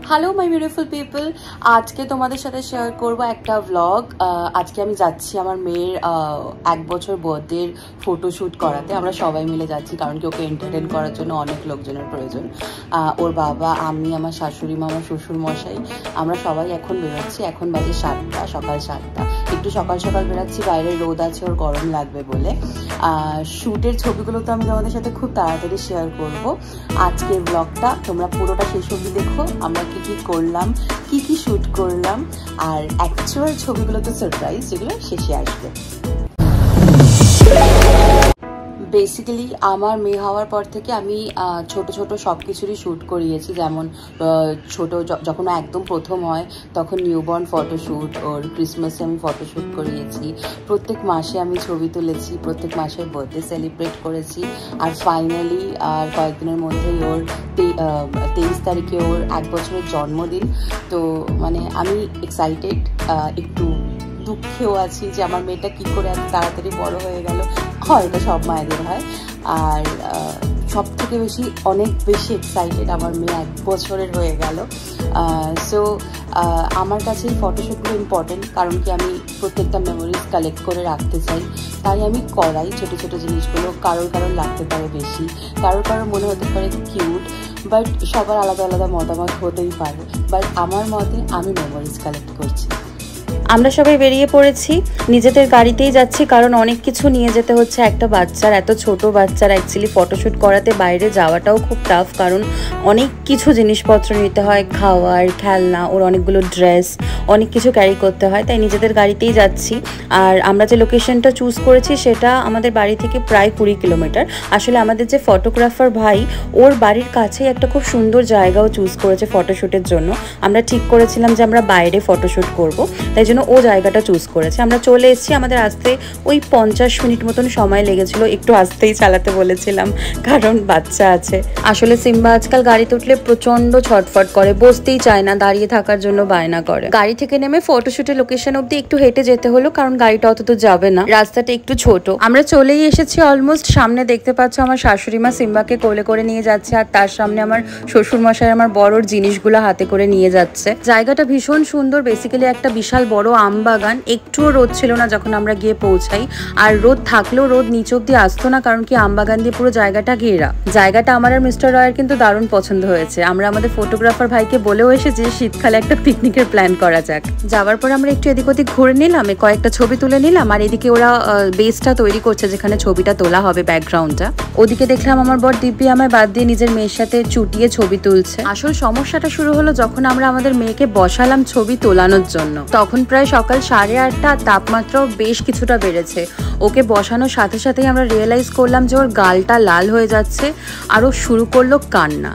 Hello my beautiful people, আজকে তোমাদের সাথে শেয়ার করব একটা ব্লগ। আজকে আমি যাচ্ছি আমার মেয়ের 1 বছর বার্থডের ফটোশ্যুট করাতে। আমরা সবাই মিলে যাচ্ছি কারণ কি ওকে এন্টারটেন করার জন্য অনেক লোকজনের প্রয়োজন। ওর বাবা, আমি, আমার শাশুড়ি মা, আমার শ্বশুর মশাই, আমরা সবাই এখন বেরোচ্ছি। এখন বাজে 7টা, সকাল 7টা। একটু সকাল সকাল বেরোচ্ছি, বাইরে রোদ আছে, ওর গরম লাগবে বলে। শ্যুটের ছবিগুলো তো আমি তোমাদের সাথে খুব তাড়াতাড়ি শেয়ার করব। আজকের ব্লগটা তোমরা পুরোটা শেষ অবধি দেখো, আমরা কি করলাম, কি শ্যুট করলাম, আর অ্যাকচুয়াল ছবিগুলো তো সারপ্রাইজ, যেগুলো শেষে আসবে। বেসিক্যালি আমার মেয়ে হওয়ার পর থেকে আমি ছোট ছোট সব কিছুরই শ্যুট করিয়েছি। যেমন ছোট যখন একদম প্রথম হয় তখন নিউবর্ন ফটোশ্যুট, ওর ক্রিসমাসে আমি ফটোশ্যুট করিয়েছি, প্রত্যেক মাসে আমি ছবি তুলেছি, প্রত্যেক মাসে বার্থডে সেলিব্রেট করেছি, আর ফাইনালি আর কয়েকদিনের মধ্যেই ওর 23 তারিখে ওর 1 বছরের জন্মদিন। তো মানে আমি এক্সাইটেড, একটু দুঃখেও আছি যে আমার মেয়েটা কি করে এত তাড়াতাড়ি বড় হয়ে গেল। হয়, এটা সব মায়েদের হয়। আর সব থেকে অনেক বেশি এক্সাইটেড, আমার মেয়ে 1 বছরের হয়ে গেল। সো আমার কাছে এই ফটোশ্যুটগুলো ইম্পর্টেন্ট, কারণ কি আমি প্রত্যেকটা মেমোরিজ কালেক্ট করে রাখতে চাই। তাই আমি করাই ছোটো ছোটো জিনিসগুলো। কারোর লাগতে পারে বেশি, কারোর মনে হতে পারে কিউট, বাট সবার আলাদা আলাদা মতামত হতেই পারে। বাট আমার মতে আমি মেমোরিজ কালেক্ট করছি। আমরা সবাই বেরিয়ে পড়েছি, নিজেদের গাড়িতেই যাচ্ছি, কারণ অনেক কিছু নিয়ে যেতে হচ্ছে একটা বাচ্চার, এত ছোট বাচ্চার অ্যাকচুয়ালি ফটোশ্যুট করাতে বাইরে যাওয়াটাও খুব টাফ, কারণ অনেক কিছু জিনিসপত্র নিতে হয়, খাওয়ার, খেলনা, ওর অনেকগুলো ড্রেস, অনেক কিছু ক্যারি করতে হয়। তাই নিজেদের গাড়িতেই যাচ্ছি। আর আমরা যে লোকেশনটা চুজ করেছি সেটা আমাদের বাড়ি থেকে প্রায় 20 কিলোমিটার। আসলে আমাদের যে ফটোগ্রাফার ভাই, ওর বাড়ির কাছেই একটা খুব সুন্দর জায়গাও চুজ করেছে ফটোশ্যুটের জন্য। আমরা ঠিক করেছিলাম যে আমরা বাইরে ফটোশ্যুট করব, তাই জন্য ও জায়গাটা চুজ করেছে। আমরা চলে এসেছি, আমাদের আসতে ওই 50 মিনিট মতন সময় লেগেছিল। একটু আস্তেই চালাতে বলেছিলাম কারণ বাচ্চা আছে। আসলে সিম্বা আজকাল গাড়িতে উঠলে প্রচন্ড ছটফট করে, বসতেই চায় না, দাঁড়িয়ে থাকার জন্য বায়না করে। গাড়ি থেকে নেমে ফটোশ্যুটের লোকেশন অব্দি একটু হেঁটে যেতে হলো, কারণ গাড়িটা অত তো যাবে না, রাস্তাটা একটু ছোট। আমরা চলেই এসেছি অলমোস্ট। সামনে দেখতে পাচ্ছ আমার শাশুড়ি মা সিম্বাকে কোলে করে নিয়ে যাচ্ছে, আর তার সামনে আমার শ্বশুর মশাই আমার বড়োর জিনিসগুলো হাতে করে নিয়ে যাচ্ছে। জায়গাটা ভীষণ সুন্দর, বেসিক্যালি একটা বিশাল বড় আম বাগান। একটুও রোদ ছিল না যখন আমরা গিয়ে পৌঁছাই, আর রোদ থাকলেও রোদ নিচ অব্দি আসতো না, কারণ কি আম বাগান দিয়ে পুরো জায়গাটা ঘেরা। জায়গাটা আমার আর মিস্টার রয়ের কিন্তু দারুণ পছন্দ হয়েছে। আমরা আমাদের ফটোগ্রাফার ভাইকে বলেও এসেছি যে শীতকালে একটা পিকনিকের প্ল্যান করা যাক। যাওয়ার পর আমরা একটু এদিক ওদিক ঘুরে নিলাম, কয়েকটা ছবি তুলে নিলাম, আর এদিকে ওরা বেসটা তৈরি করছে যেখানে ছবিটা তোলা হবে, ব্যাকগ্রাউন্ডটা। ওদিকে দেখলাম আমার বর দিব্যি আমায় বাদ দিয়ে নিজের মেয়ের সাথে চুটিয়ে ছবি তুলছে। আসল সমস্যাটা শুরু হলো যখন আমরা আমাদের মেয়েকে বসালাম ছবি তোলানোর জন্য। তখন প্রায় সকাল 8:30, তাপমাত্রাও বেশ কিছুটা বেড়েছে। ওকে বসানোর সাথে সাথেই আমরা রিয়েলাইজ করলাম যে ওর গালটা লাল হয়ে যাচ্ছে, আর ও শুরু করলো কান্না।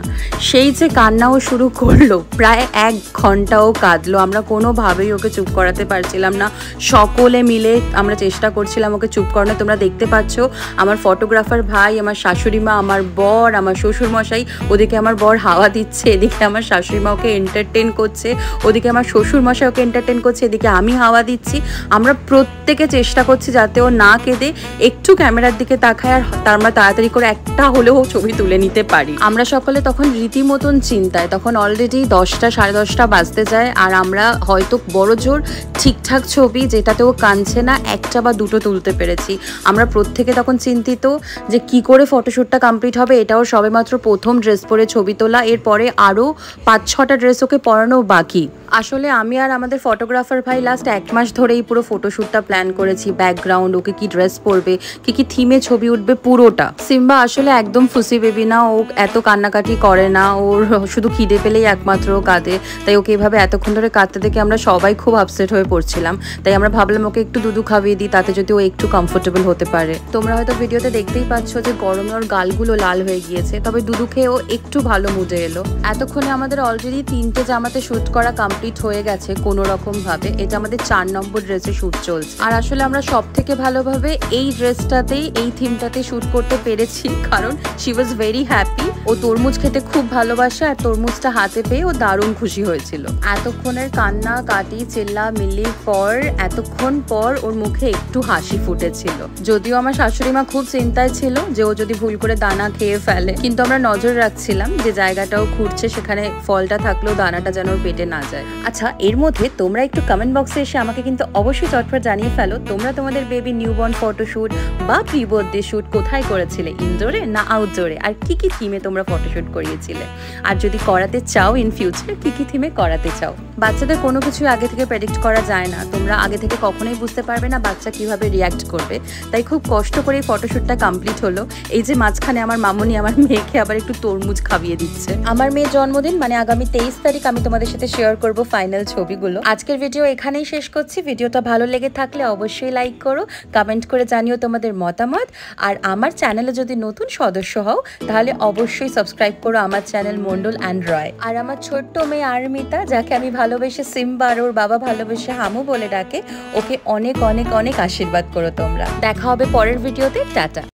সেই যে কান্না ও শুরু করলো, প্রায় 1 ঘন্টা ও কাঁদলো। আমরা কোনোভাবেই ওকে চুপ করাতে পারছিলাম না। সকলে মিলে আমরা চেষ্টা করছিলাম ওকে চুপ করানো। তোমরা দেখতে পাচ্ছ আমার ফটোগ্রাফার ভাই, আমার শাশুড়ি মা, আমার বর, আমার শ্বশুর মশাই। ওদিকে আমার বর হাওয়া দিচ্ছে, এদিকে আমার শাশুড়ি মা ওকে এন্টারটেন করছে, ওদিকে আমার শ্বশুর মশাই ওকে এন্টারটেন করছে, এদিকে আমি হাওয়া দিচ্ছি। আমরা প্রত্যেকে চেষ্টা করছি যাতে ও না কেঁদে একটু ক্যামেরার দিকে তাকায়, আর আমরা তাড়াতাড়ি করে একটা হলেও ছবি তুলে নিতে পারি। আমরা সকলে তখন রীতিমতন চিন্তায়, তখন অলরেডি 10টা 10:30 বাজতে যায়, আর আমরা হয়তো বড় জোর ঠিকঠাক ছবি, যেটাতে ও কাঁদছে না, 1টা বা 2টো তুলতে পেরেছি। আমরা প্রত্যেকে তখন চিন্তিত যে কি করে ফটোশ্যুটটা কমপ্লিট হবে। এটাও সবেমাত্র প্রথম ড্রেস পরে ছবি তোলা, এরপরে আরও 5-6টা ড্রেস ওকে পরানো বাকি। আসলে আমি আর আমাদের ফটোগ্রাফার ভাই লাস্ট 1 মাস ধরেই পুরো ফটোশ্যুটটা প্ল্যান করেছি। ব্যাকগ্রাউন্ড, ওকে কি ড্রেস পরবে, কি থিমে ছবি উঠবে, পুরোটা। সিম্বা আসলে একদম ফুসি বেবি না, ও এত কান্নাকাটি করে না, ওর শুধু খিদে পেলেই একমাত্র কাঁদে। তাই ওকে এভাবে এতক্ষণ ধরে কাঁদতে দেখে আমরা সবাই খুব আপসেট হয়ে পড়ছিলাম। তাই আমরা ভাবলাম ওকে একটু দুধু খাইয়ে দিই, তাতে যদি ও একটু কমফোর্টেবল হতে পারে। তোমরা হয়তো ভিডিওতে দেখতেই পাচ্ছ যে গরমে ওর গালগুলো লাল হয়ে গিয়েছে, তবে দুধু খেয়ে ও একটু ভালো মুডে এলো। এতক্ষণে আমাদের অলরেডি 3টে জামাতে শ্যুট করা কমপ্লিট কমপ্লিট হয়ে গেছে কোনো রকম ভাবে। এটা আমাদের 4 নম্বর ড্রেসে শ্যুট চলছে। আর আসলে আমরা সব থেকে ভালোভাবে এই ড্রেসটাতেই, এই থিমটাতে শ্যুট করতে পেরেছি, কারণ শি ওয়াজ ভেরি হ্যাপি। ও তরমুজ খেতে খুব ভালোবাসে, আর তরমুজটা হাতে পেয়ে ও দারুণ খুশি হয়েছিল। এতক্ষণের কান্না কাটি চিল্লা মিল্লির পর, এতক্ষণ পর ওর মুখে একটু হাসি ফুটেছিল। যদিও আমার শাশুড়ি মা খুব চিন্তায় ছিল যে ও যদি ভুল করে দানা খেয়ে ফেলে, কিন্তু আমরা নজর রাখছিলাম যে জায়গাটাও ঘুরছে, সেখানে ফলটা থাকলেও দানাটা যেন ওর পেটে না যায়। আচ্ছা, এর মধ্যে তোমরা একটু কমেন্ট বক্সে এসে আমাকে কিন্তু অবশ্যই চটপট জানিয়ে ফেলো তোমরা তোমাদের বেবি নিউবর্ন ফটোশুট বা প্রি বার্থডে শুট কোথায় করেছিলে, ইনডোরে না আউটডোরে, আর কি কি থিমে তোমরা ফটোশুট করিয়েছিলে, আর যদি করাতে চাও ইন ফিউচার কি কি থিমে করাতে চাও। বাচ্চাদের কোনো কিছু আগে থেকে প্রেডিক্ট করা যায় না, তোমরা আগে থেকে কখনোই বুঝতে পারবে না বাচ্চা কিভাবে রিয়াক্ট করবে। তাই খুব কষ্ট করে ফটোশুটটা কমপ্লিট হলো। এই যে মাঝখানে আমার মামুনি আমার মেয়েকে আবার একটু তরমুজ খাইয়ে দিচ্ছে। আমার মেয়ের জন্মদিন মানে আগামী 23 তারিখ আমি তোমাদের সাথে শেয়ার করব ফাইনাল ছবিগুলো। আজকের ভিডিও এখানেই শেষ করছি। ভিডিওটা ভালো লেগে থাকলে অবশ্যই লাইক করো, কমেন্ট করে জানিও তোমাদের মতামত। আর আমার চ্যানেলে যদি নতুন সদস্য হও তাহলে অবশ্যই সাবস্ক্রাইব করো আমার চ্যানেল মন্ডল অ্যান্ড রয়। আর আমার ছোট্ট মেয়ে আরমিতা, যাকে আমি ভালোবেসে সিম্বা আর ওর বাবা ভালোবেসে হামু বলে ডাকে, ওকে অনেক অনেক অনেক আশীর্বাদ করো তোমরা। দেখা হবে পরের ভিডিওতে। টাটা।